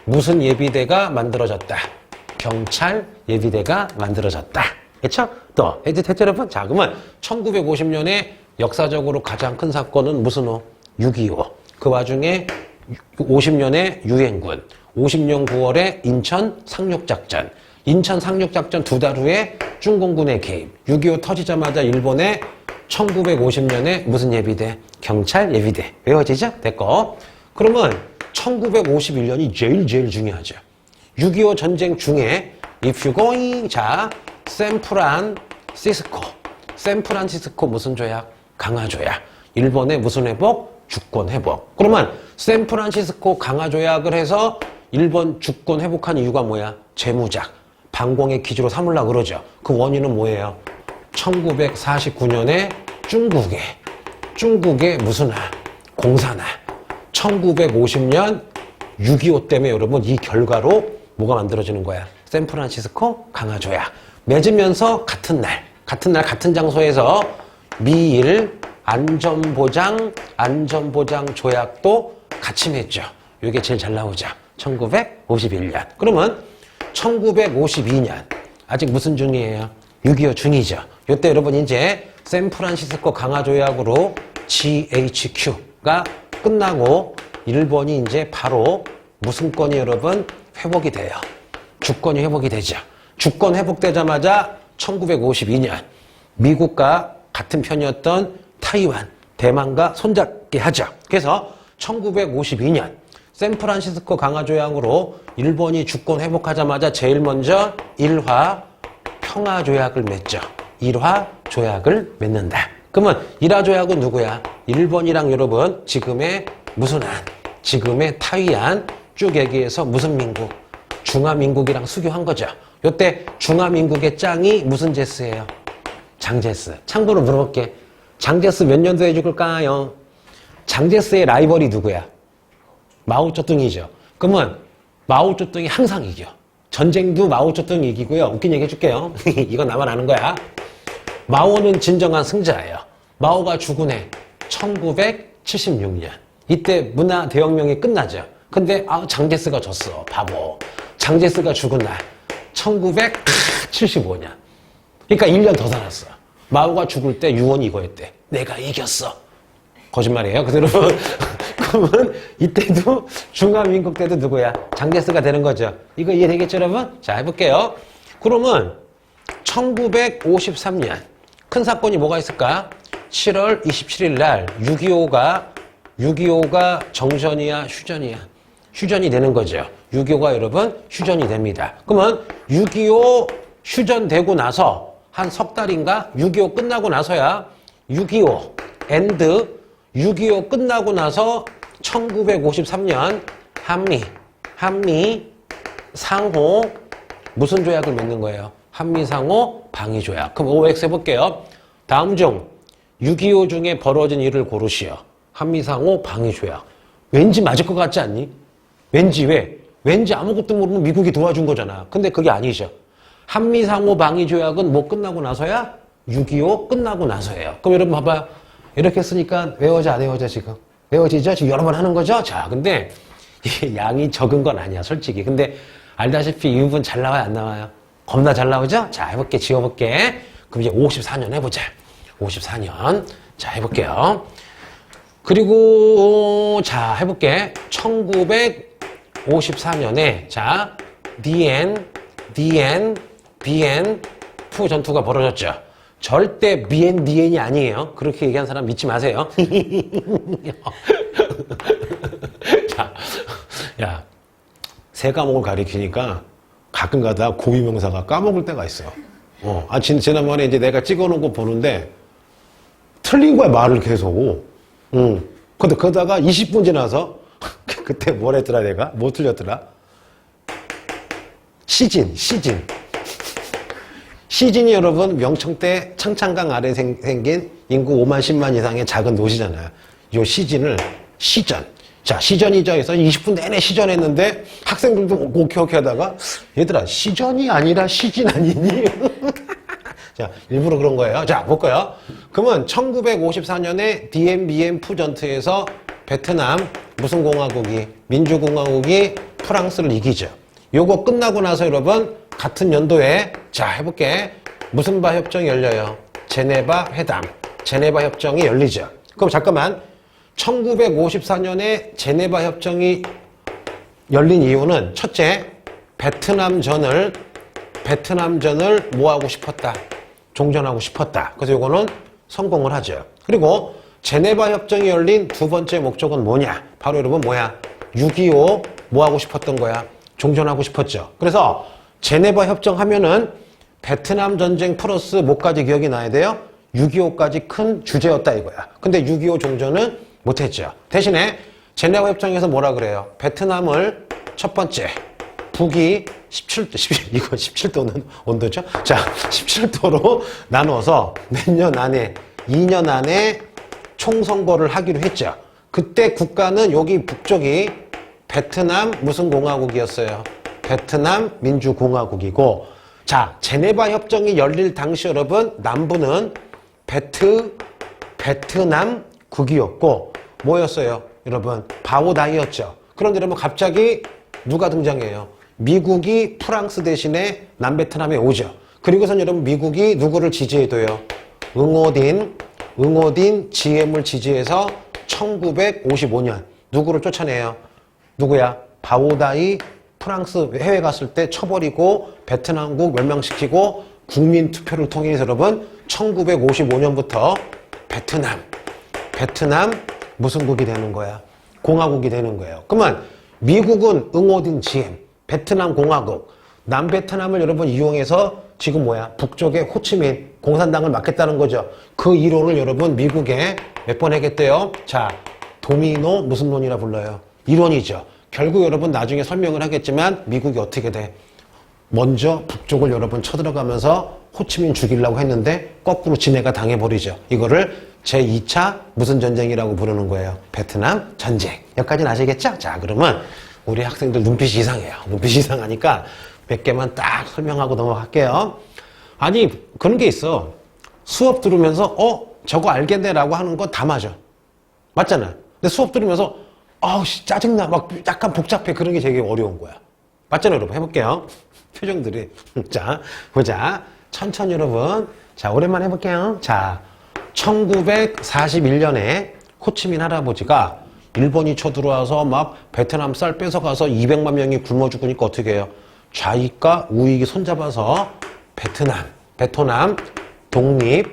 무슨 예비대가 만들어졌다. 경찰 예비대가 만들어졌다. 그렇죠? 또 됐죠 여러분? 자 그러면 1950년에 역사적으로 가장 큰 사건은 무슨 호? 6.25. 그 와중에 50년에 유엔군, 50년 9월에 인천 상륙작전, 인천 상륙작전 2달 후에 중공군의 개입, 6.25 터지자마자 일본에 1950년에 무슨 예비대? 경찰 예비대. 외워지죠? 됐고. 그러면 1951년이 제일 중요하죠. 6.25 전쟁 중에 if you going 자 샌프란시스코 무슨 조약? 강화 조약. 일본의 무슨 회복? 주권 회복. 그러면 샌프란시스코 강화 조약을 해서 일본 주권 회복한 이유가 뭐야? 재무작. 반공의 기지로 삼으려고 그러죠. 그 원인은 뭐예요? 1949년에 중국의 무슨 공산화. 1950년 6.25 때문에 여러분 이 결과로 뭐가 만들어지는 거야? 샌프란시스코 강화 조약. 맺으면서 같은 날 같은 장소에서 미일 안전보장 조약도 같이 맺죠. 이게 제일 잘 나오죠. 1951년. 그러면 1952년 아직 무슨 중이에요? 6.25 중이죠. 이때 여러분 이제 샌프란시스코 강화 조약으로 GHQ가 끝나고 일본이 이제 바로 무슨 권이 여러분 회복이 돼요. 주권이 회복이 되죠. 주권 회복되자마자 1952년 미국과 같은 편이었던 타이완, 대만과 손잡기 하죠. 그래서 1952년 샌프란시스코 강화 조약으로 일본이 주권 회복하자마자 제일 먼저 1화 평화 조약을 맺죠. 1화 조약을 맺는다. 그러면 1화 조약은 누구야? 일본이랑 여러분 지금의 무슨 안? 지금의 타이안 쭉 얘기해서 무슨 민국? 중화민국이랑 수교한 거죠. 요때 중화민국의 짱이 무슨 제스예요? 장제스. 참고로 물어볼게. 장제스 몇 년도에 죽을까요? 장제스의 라이벌이 누구야? 마오쩌둥이죠. 그러면 마오쩌둥이 항상 이겨. 전쟁도 마오쩌둥이 이기고요. 웃긴 얘기 해줄게요. 이건 나만 아는 거야. 마오는 진정한 승자예요. 마오가 죽은 해 1976년. 이때 문화 대혁명이 끝나죠. 근데 장제스가 졌어. 바보. 장제스가 죽은 날 1975년. 그러니까 1년 더 살았어. 마오가 죽을 때 유언이 이거였대. 내가 이겼어. 거짓말이에요. 그대로 그러면 이때도 중화민국 때도 누구야? 장제스가 되는 거죠. 이거 이해되겠죠 여러분? 자 해볼게요. 그러면 1953년 큰 사건이 뭐가 있을까? 7월 27일 날 6.25가 정전이야 휴전이야? 휴전이 되는 거죠. 6.25가 여러분 휴전이 됩니다. 그러면 6.25 휴전되고 나서 한 석 달인가? 6.25 끝나고 나서야 6.25 끝나고 나서 1953년 한미 상호 무슨 조약을 맺는 거예요? 한미 상호 방위 조약. 그럼 OX 해볼게요. 다음 중 6.25 중에 벌어진 일을 고르시오. 한미 상호 방위 조약. 왠지 맞을 것 같지 않니? 왠지 왜? 왠지 아무것도 모르는 미국이 도와준 거잖아. 근데 그게 아니죠. 한미 상호 방위 조약은 뭐 끝나고 나서야? 6.25 끝나고 나서예요. 그럼 여러분 봐봐요. 이렇게 쓰니까 외워져 안 외워져 지금? 외워지죠? 지금 여러 번 하는 거죠? 자, 근데 이게 양이 적은 건 아니야 솔직히. 근데 알다시피 이 부분 잘 나와요 안 나와요? 겁나 잘 나오죠? 자 해볼게. 지워볼게. 그럼 이제 54년 해보자. 54년 자 해볼게요. 그리고 자 해볼게. 1954년에 자 비엔푸 전투가 벌어졌죠. 절대 비엔디엔이 아니에요. 그렇게 얘기한 사람 믿지 마세요. 자, 야, 세 과목을 가리키니까 가끔 가다 고유명사가 까먹을 때가 있어. 지난번에 이제 내가 찍어놓은 거 보는데 틀린 거야, 말을 계속. 근데 그러다가 20분 지나서 그때 뭘 했더라, 내가? 뭐 틀렸더라? 시진. 시진이 여러분 명청대 창창강 아래 생긴 인구 5만 10만 이상의 작은 도시잖아요. 요 시진을 시전. 자, 시전이죠. 해서 20분 내내 시전했는데 학생들도 오케이 하다가 얘들아, 시전이 아니라 시진 아니니? 자, 일부러 그런 거예요. 자, 볼까요? 그러면 1954년에 DMBM 푸전투에서 베트남 무슨 공화국이, 민주공화국이 프랑스를 이기죠. 요거 끝나고 나서 여러분 같은 연도에 자, 해볼게. 무슨 바 협정이 열려요? 제네바 회담. 제네바 협정이 열리죠. 그럼 잠깐만. 1954년에 제네바 협정이 열린 이유는 첫째, 베트남전을 뭐 하고 싶었다? 종전하고 싶었다. 그래서 이거는 성공을 하죠. 그리고 제네바 협정이 열린 두 번째 목적은 뭐냐? 바로 여러분 뭐야? 6.25 뭐 하고 싶었던 거야? 종전하고 싶었죠. 그래서 제네바 협정 하면은 베트남 전쟁 플러스 뭐까지 기억이 나야 돼요? 6.25까지 큰 주제였다 이거야. 근데 6.25 종전은 못했죠. 대신에 제네바 협정에서 뭐라 그래요? 베트남을 첫 번째 북이 17도, 이거 17도는 온도죠? 자, 17도로 나눠서 몇 년 안에, 2년 안에 총선거를 하기로 했죠. 그때 국가는 여기 북쪽이 베트남 무슨 공화국이었어요? 베트남 민주공화국이고, 자, 제네바 협정이 열릴 당시 여러분, 남부는 베트남 국이었고, 뭐였어요? 여러분, 바오다이였죠. 그런데 여러분, 갑자기 누가 등장해요? 미국이 프랑스 대신에 남베트남에 오죠. 그리고선 여러분, 미국이 누구를 지지해둬요? 응오딘 GM을 지지해서 1955년 누구를 쫓아내요? 누구야? 바오다이 프랑스 해외 갔을 때 쳐버리고 베트남국 멸망시키고 국민 투표를 통해서 여러분 1955년부터 베트남 무슨 국이 되는 거야? 공화국이 되는 거예요. 그러면 미국은 응오딘 GM, 베트남 공화국, 남베트남을 여러분 이용해서 지금 뭐야? 북쪽에 호치민 공산당을 막겠다는 거죠. 그 이론을 여러분 미국에 몇 번 하겠대요? 자, 도미노 무슨 론이라 불러요? 이론이죠. 결국 여러분 나중에 설명을 하겠지만 미국이 어떻게 돼? 먼저 북쪽을 여러분 쳐들어가면서 호치민 죽이려고 했는데 거꾸로 지네가 당해버리죠. 이거를 제2차 무슨 전쟁이라고 부르는 거예요? 베트남 전쟁. 여기까지는 아시겠죠? 자, 그러면 우리 학생들 눈빛이 이상해요. 눈빛이 이상하니까 몇 개만 딱 설명하고 넘어갈게요. 아니, 그런 게 있어. 수업 들으면서 저거 알겠네 라고 하는 거 다 맞아. 맞잖아. 근데 수업 들으면서 짜증나. 막 약간 복잡해. 그런 게 되게 어려운 거야. 맞잖아요, 여러분. 해볼게요. 표정들이. 자, 보자. 천천히 여러분. 자, 오랜만에 해볼게요. 자, 1941년에 호치민 할아버지가 일본이 쳐들어와서 막 베트남 쌀 뺏어가서 200만 명이 굶어 죽으니까 어떻게 해요? 좌익과 우익이 손잡아서 베트남 독립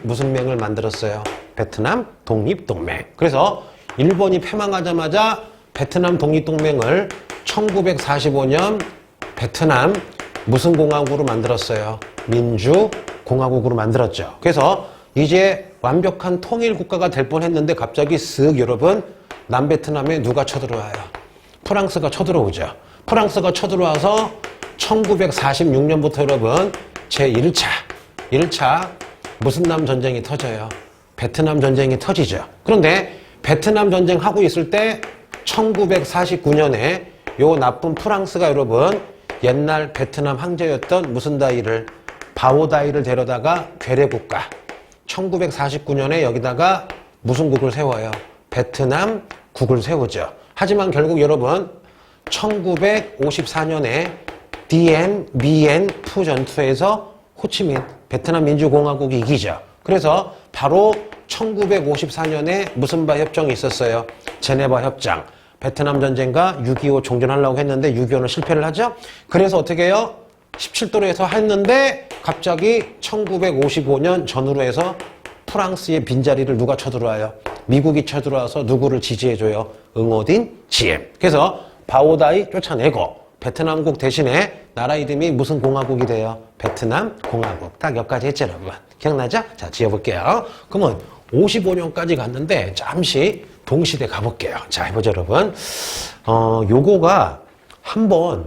무슨 맹을 만들었어요? 베트남 독립동맹. 그래서 일본이 패망하자마자 베트남 독립동맹을 1945년 베트남 무슨 공화국으로 만들었어요? 민주공화국으로 만들었죠. 그래서 이제 완벽한 통일 국가가 될 뻔했는데 갑자기 쓱 여러분 남베트남에 누가 쳐들어와요? 프랑스가 쳐들어오죠. 프랑스가 쳐들어와서 1946년부터 여러분 제1차 무슨 남 전쟁이 터져요? 베트남 전쟁이 터지죠. 그런데 베트남 전쟁 하고 있을 때 1949년에 요 나쁜 프랑스가 여러분 옛날 베트남 황제였던 무슨 다이를 바오다이를 데려다가 괴뢰국가 1949년에 여기다가 무슨 국을 세워요? 베트남 국을 세우죠. 하지만 결국 여러분 1954년에 DMBN 푸전투에서 호치민 베트남 민주공화국이 이기죠. 그래서 바로 1954년에 무슨 바 협정이 있었어요? 제네바 협정. 베트남 전쟁과 6.25 종전하려고 했는데 6.25는 실패를 하죠. 그래서 어떻게 해요? 17도로 해서 했는데 갑자기 1955년 전후로 해서 프랑스의 빈자리를 누가 쳐들어와요? 미국이 쳐들어와서 누구를 지지해줘요? 응오딘 GM. 그래서 바오다이 쫓아내고 베트남국 대신에 나라 이름이 무슨 공화국이 돼요? 베트남 공화국. 딱 여기까지 했죠, 여러분. 기억나죠? 자, 지어볼게요. 그러면 55년까지 갔는데 잠시 동시대 가볼게요. 자, 해보죠, 여러분. 요거가 한번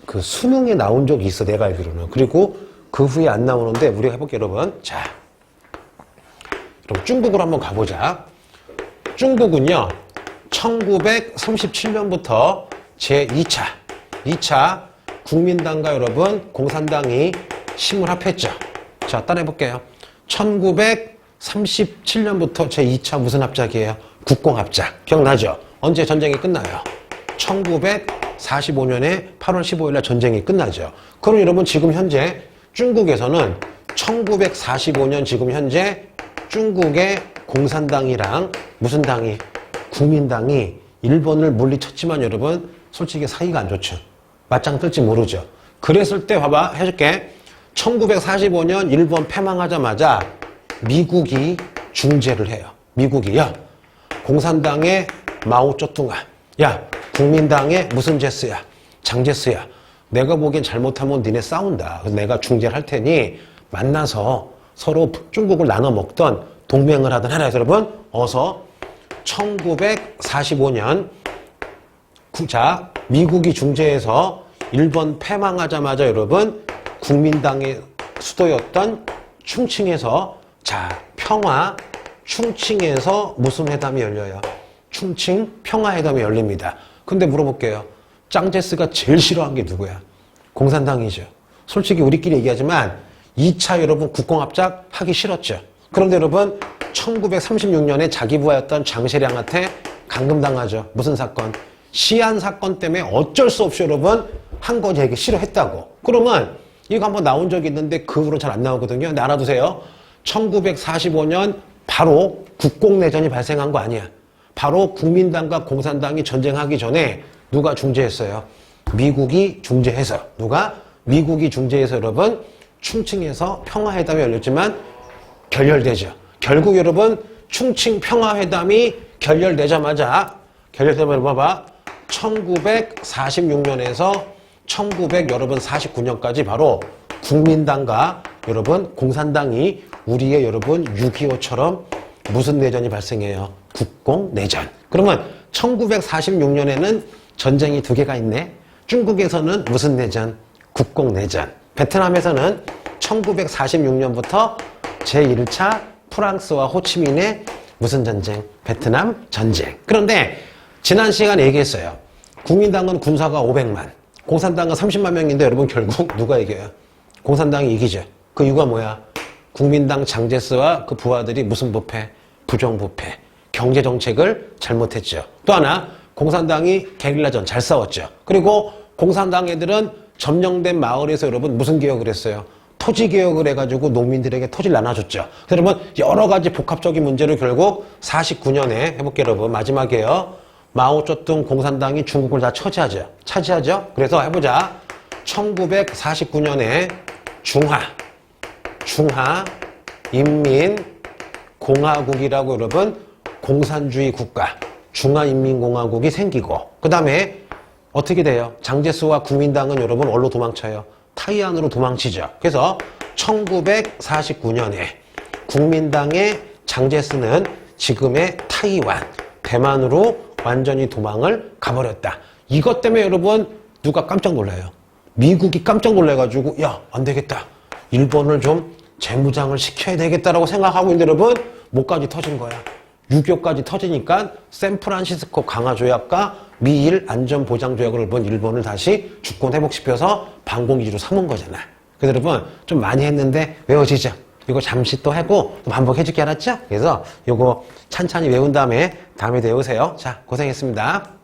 그 수능에 나온 적이 있어, 내가 알기로는. 그리고 그 후에 안 나오는데 우리가 해볼게요, 여러분. 자, 그럼 중국으로 한번 가보자. 중국은요, 1937년부터 제2차 국민당과 여러분 공산당이 심을합했죠. 자, 따라해볼게요. 1937년부터 제2차 무슨 합작이에요? 국공합작. 기억나죠? 언제 전쟁이 끝나요? 1945년에 8월 15일날 전쟁이 끝나죠. 그럼 여러분 지금 현재 중국에서는 1945년 지금 현재 중국의 공산당이랑 무슨 당이? 국민당이 일본을 물리쳤지만 여러분 솔직히 사이가 안 좋죠. 맞짱 뜰지 모르죠. 그랬을 때 봐봐 해줄게. 1945년 일본 패망하자마자 미국이 중재를 해요. 미국이 야 공산당의 마오쩌둥아, 야 국민당의 무슨 제스야, 장제스야, 내가 보기엔 잘못하면 니네 싸운다. 그래서 내가 중재를 할 테니 만나서 서로 중국을 나눠 먹던 동맹을 하던 하나. 여러분 어서 1945년 자 미국이 중재해서 일본 패망하자마자 여러분 국민당의 수도였던 충칭에서 자 평화 충칭에서 무슨 회담이 열려요? 충칭 평화회담이 열립니다. 근데 물어볼게요. 짱제스가 제일 싫어한 게 누구야? 공산당이죠. 솔직히 우리끼리 얘기하지만 2차 여러분 국공합작 하기 싫었죠. 그런데 여러분 1936년에 자기 부하였던 장세량한테 감금당하죠. 무슨 사건? 시안 사건 때문에 어쩔 수 없이 여러분 한 거 되게 싫어했다고. 그러면 이거 한번 나온 적이 있는데 그 후로 잘 안 나오거든요. 근데 알아두세요. 1945년 바로 국공내전이 발생한 거 아니야. 바로 국민당과 공산당이 전쟁하기 전에 누가 중재했어요? 미국이 중재해서. 누가? 미국이 중재해서 여러분 충칭에서 평화회담이 열렸지만 결렬되죠. 결국 여러분 충칭 평화회담이 결렬되자마자 봐봐 1946년에서 1949년까지 바로 국민당과 여러분 공산당이 우리의 여러분 6.25처럼 무슨 내전이 발생해요? 국공내전. 그러면 1946년에는 전쟁이 두 개가 있네. 중국에서는 무슨 내전? 국공내전. 베트남에서는 1946년부터 제1차 프랑스와 호치민의 무슨 전쟁? 베트남 전쟁. 그런데 지난 시간에 얘기했어요. 국민당은 군사가 500만, 공산당은 30만 명인데 여러분 결국 누가 이겨요? 공산당이 이기죠. 그 이유가 뭐야? 국민당 장제스와 그 부하들이 무슨 부패? 부정부패. 경제정책을 잘못했죠. 또 하나 공산당이 게릴라전 잘 싸웠죠. 그리고 공산당 애들은 점령된 마을에서 여러분 무슨 개혁을 했어요? 토지 개혁을 해가지고 농민들에게 토지를 나눠줬죠. 여러분 여러 가지 복합적인 문제로 결국 49년에 해볼게요. 여러분 마지막이에요. 마오쩌둥 공산당이 중국을 다 차지하죠. 그래서 해보자. 1949년에 중화인민공화국이라고 여러분 공산주의 국가 중화인민공화국이 생기고 그 다음에 어떻게 돼요? 장제스와 국민당은 여러분 어디로 도망쳐요? 타이완으로 도망치죠. 그래서 1949년에 국민당의 장제스는 지금의 타이완, 대만으로 완전히 도망을 가버렸다. 이것 때문에 여러분 누가 깜짝 놀라요? 미국이 깜짝 놀라가지고 야, 안 되겠다. 일본을 좀 재무장을 시켜야 되겠다라고 생각하고 있는데 여러분 뭐까지 터진 거야? 6.25까지 터지니까 샌프란시스코 강화조약과 미일 안전보장조약을 여러분 일본을 다시 주권 회복시켜서 반공기지로 삼은 거잖아. 그래서 여러분 좀 많이 했는데 외워지죠? 이거 잠시 또 하고 또 반복해줄게 알았죠? 그래서 이거 찬찬히 외운 다음에 외우세요. 자, 고생했습니다.